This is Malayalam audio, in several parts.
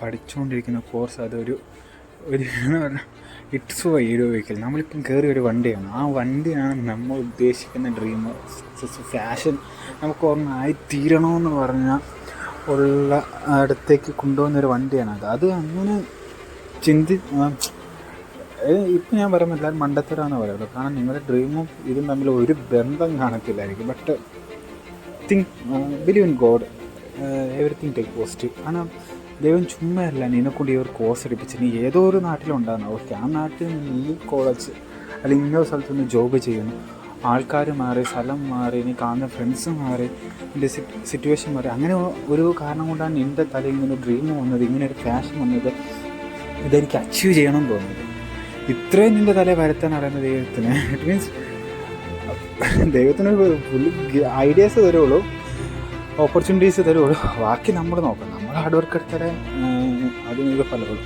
പഠിച്ചുകൊണ്ടിരിക്കുന്ന കോഴ്സ് അതൊരു എന്ന് പറഞ്ഞാൽ ഇറ്റ്സ് ഫോർ എയ്ഡോ വെഹിക്കിൾ. നമ്മളിപ്പം കയറിയ ഒരു വണ്ടിയാണ്, ആ വണ്ടിയാണ് നമ്മൾ ഉദ്ദേശിക്കുന്ന ഡ്രീം സക്സസ് ഫാഷൻ നമുക്ക് ഓർമ്മ ആയിത്തീരണമെന്ന് പറഞ്ഞാൽ ഉള്ള അടുത്തേക്ക് കൊണ്ടുപോകുന്നൊരു വണ്ടിയാണത്. അത് അങ്ങനെ ഇപ്പം ഞാൻ പറയുമ്പോൾ എല്ലാവരും മണ്ടത്തരാന്ന് പറയുന്നത്, കാരണം നിങ്ങളുടെ ഡ്രീമും ഇതും തമ്മിൽ ഒരു ബന്ധം കാണത്തില്ലായിരിക്കും. But believe in God, everything take positive. കാരണം ദൈവം ചുമ്മാ അല്ല നിന്നെക്കൊണ്ട് ഈ ഒരു കോഴ്സ് എടുപ്പിച്ച് നീ ഏതോ ഒരു നാട്ടിലുണ്ടാകുന്നു. ഓക്കെ, ആ നാട്ടിൽ നീ കോളേജ് അല്ലെങ്കിൽ ഇന്നൊരു സ്ഥലത്ത് നിന്ന് ജോബ് ചെയ്യുന്നു, ആൾക്കാർ മാറി, സ്ഥലം മാറി, നീ കാണുന്ന ഫ്രണ്ട്സ് മാറി, നിൻ്റെ സിറ്റുവേഷൻ മാറി, അങ്ങനെ ഒരു കാരണം കൊണ്ടാണ് നിൻ്റെ തലയിൽ ഇങ്ങനെ ഡ്രീം വന്നത്, ഇങ്ങനെ ഒരു ഫാഷൻ വന്നത്, ഇതെനിക്ക് അച്ചീവ് ചെയ്യണമെന്ന് തോന്നുന്നത്. ഇത്രയും നിൻ്റെ തലയിൽ വരുത്താൻ അറിയുന്ന ദൈവത്തിന്, ഇറ്റ് മീൻസ് ദൈവത്തിന് ഫുൾ ഐഡിയാസ് തരുള്ളൂ, ഓപ്പർച്യൂണിറ്റീസ് തരുള്ളൂ, ബാക്കി നമ്മൾ നോക്കണം. നമ്മൾ ഹാർഡ് വർക്ക് എടുത്താലേ അതിനൊരു ഫലമുള്ളൂ.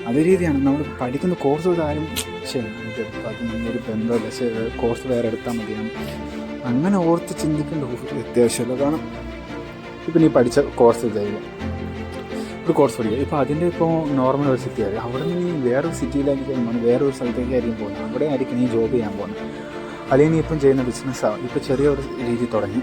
അതേ രീതിയാണ് നമ്മൾ പഠിക്കുന്ന കോഴ്സ് ആരും ശരി ഇതെടുത്താൽ അതിനൊരു ബന്ധമില്ല, ശരി കോഴ്സ് വേറെ എടുത്താൽ മതിയാണ് അങ്ങനെ ഓർത്ത് ചിന്തിക്കേണ്ട ഒരു അത്യാവശ്യമില്ല. കാരണം ഇപ്പം നീ പഠിച്ച കോഴ്സ് ഇതായില്ല, ഒരു കോഴ്സ് പഠിക്കുക, ഇപ്പോൾ അതിൻ്റെ ഇപ്പോൾ നോർമൽ ഒരു സിറ്റി ആയിരിക്കും, അവിടെ നിന്ന് നീ വേറൊരു സിറ്റിയിലായിരിക്കും പോകുന്നത്, വേറൊരു സ്ഥലത്തേക്കായിരിക്കും പോകുന്നത്, അവിടെ ആയിരിക്കും നീ ജോബ് ചെയ്യാൻ പോകുന്നത്. അല്ലെങ്കിൽ നീ ഇപ്പം ചെയ്യുന്ന ബിസിനസ്സാണ്, ഇപ്പോൾ ചെറിയൊരു രീതി തുടങ്ങി,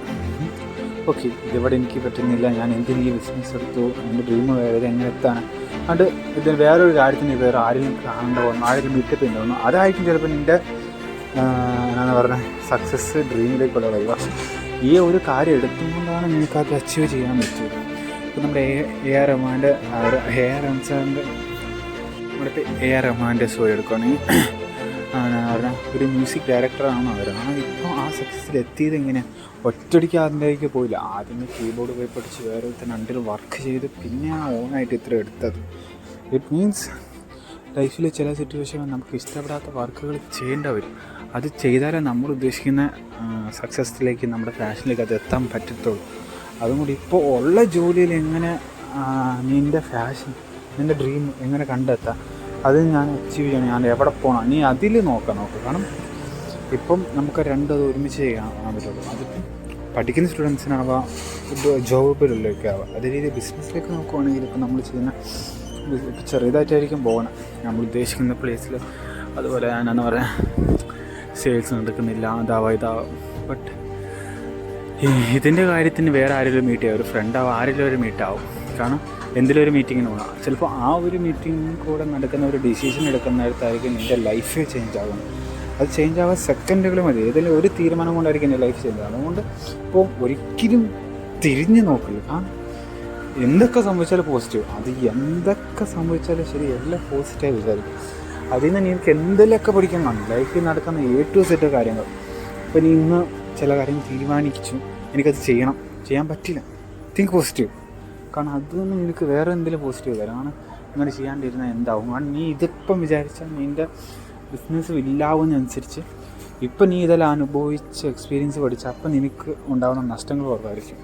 ഓക്കെ ഇതിവിടെ എനിക്ക് പറ്റുന്നില്ല, ഞാൻ എന്തിനും ഈ ബിസിനസ് എടുത്തു, എൻ്റെ ഡ്രീം വേറെ എങ്ങനെ എത്താണ്, അതുകൊണ്ട് ഇതിന് വേറൊരു കാര്യത്തിന് വേറെ ആരെങ്കിലും കാണേണ്ട പോകുന്നു, ആരെങ്കിലും മീറ്റപ്പ് ചെയ്യേണ്ടി വന്നു, അതായിരിക്കും ചിലപ്പോൾ നിൻ്റെ എന്നാണ് പറഞ്ഞത് സക്സസ് ഡ്രീമിലേക്കുള്ള വഴി. പക്ഷേ ഈ ഒരു കാര്യം എടുത്തുകൊണ്ടാണ് നിനക്കത് അച്ചീവ് ചെയ്യാൻ പറ്റിയത്. ഇപ്പോൾ നമ്മുടെ എ ആർ റഹ്മാൻ്റെ നമ്മുടെ എ ആർ റഹ്മാൻ്റെ ഷോ എടുക്കുകയാണെങ്കിൽ പറഞ്ഞാൽ ഒരു മ്യൂസിക് ഡയറക്ടറാണ് അവർ. ഇപ്പോൾ ആ സക്സസ്സിൽ എത്തിയത് എങ്ങനെ ഒറ്റയടിക്ക് അതിൻ്റെക്ക് പോയില്ല, ആദ്യമേ കീബോർഡ് പോയി പഠിച്ച് വേറെ തന്നെ അണ്ടിൽ വർക്ക് ചെയ്ത് പിന്നെ ആ ഓണായിട്ട് ഇത്ര എടുത്തത്. ഇറ്റ് മീൻസ് ലൈഫിൽ ചില സിറ്റുവേഷനിൽ നമുക്ക് ഇഷ്ടപ്പെടാത്ത വർക്കുകൾ ചെയ്യേണ്ട വരും, അത് ചെയ്താലേ നമ്മൾ ഉദ്ദേശിക്കുന്ന സക്സസ്സിലേക്ക് നമ്മുടെ ഫാഷനിലേക്ക് അത് എത്താൻ പറ്റത്തുള്ളൂ. അതുകൊണ്ട് ഇപ്പോൾ ഉള്ള ജോലിയിൽ എങ്ങനെ നിൻ്റെ ഫാഷൻ, നിൻ്റെ ഡ്രീം എങ്ങനെ കണ്ടെത്താം, അത് ഞാൻ അച്ചീവ് ചെയ്യണം, ഞാൻ എവിടെ പോകണം, നീ അതിൽ നോക്കാം. കാരണം ഇപ്പം നമുക്ക് രണ്ടത് ഒരുമിച്ച് ചെയ്യാൻ പറ്റുള്ളൂ. അതിപ്പം പഠിക്കുന്ന സ്റ്റുഡൻസിനാവാം, ജോബിലൊക്കെ ആവാം, അതേ രീതിയിൽ ബിസിനസ്സിലേക്ക് നോക്കുവാണെങ്കിൽ ഇപ്പം നമ്മൾ ചെയ്യുന്ന ഇപ്പം ചെറിയതായിട്ടായിരിക്കും പോകണം നമ്മൾ ഉദ്ദേശിക്കുന്ന പ്ലേസിൽ. അതുപോലെ ഞാനെന്ന് പറയാം സെയിൽസ് നടക്കുന്നില്ല, ഇതാവാം. ബട്ട് ഇതിൻ്റെ കാര്യത്തിന് വേറെ ആരെങ്കിലും മീറ്റ് ചെയ്യാം, ഒരു ഫ്രണ്ടാവും, ആരെങ്കിലും ഒരു മീറ്റാവും. കാരണം എന്തെങ്കിലും ഒരു മീറ്റിങ്ങിന് പോകണം, ചിലപ്പോൾ ആ ഒരു മീറ്റിംഗ് കൂടെ നടക്കുന്ന ഒരു ഡിസിഷൻ എടുക്കുന്നിടത്തായിരിക്കും നിൻ്റെ ലൈഫ് ചേഞ്ച് ആകുന്നത്. അത് ചേഞ്ച് ആവാൻ സെക്കൻഡുകൾ മതി, ഏതെങ്കിലും ഒരു തീരുമാനം കൊണ്ടായിരിക്കും എൻ്റെ ലൈഫ് ചേഞ്ച് ആകുന്നത്. അതുകൊണ്ട് ഇപ്പോൾ ഒരിക്കലും തിരിഞ്ഞ് നോക്കില്ല. കാരണം എന്തൊക്കെ സംഭവിച്ചാലും പോസിറ്റീവ്, അത് എന്തൊക്കെ സംഭവിച്ചാലും ശരി എല്ലാം പോസിറ്റീവ് വിചാരിക്കും. അതിൽ നിന്ന് എനിക്ക് എന്തെങ്കിലുമൊക്കെ പഠിക്കാൻ കാണും ലൈഫിൽ നടക്കുന്ന A to Z കാര്യങ്ങൾ. ഇപ്പോൾ നീ ഇന്ന് ചില കാര്യങ്ങൾ തീരുമാനിച്ചു, എനിക്കത് ചെയ്യാൻ പറ്റില്ല, തിങ്ക് പോസിറ്റീവ്. കാരണം അതൊന്നും നിനക്ക് വേറെ എന്തെങ്കിലും പോസിറ്റീവ് തരാം. കാരണം ഇങ്ങനെ ചെയ്യാണ്ടിരുന്നാൽ എന്താവും, കാരണം നീ ഇതിപ്പം വിചാരിച്ചാൽ നിൻ്റെ ബിസിനസ് ഇല്ലാവുന്നതനുസരിച്ച് ഇപ്പം നീ ഇതെല്ലാം അനുഭവിച്ച് എക്സ്പീരിയൻസ് പഠിച്ചാൽ അപ്പം നിനക്ക് ഉണ്ടാകുന്ന നഷ്ടങ്ങൾ കുറവായിരിക്കും.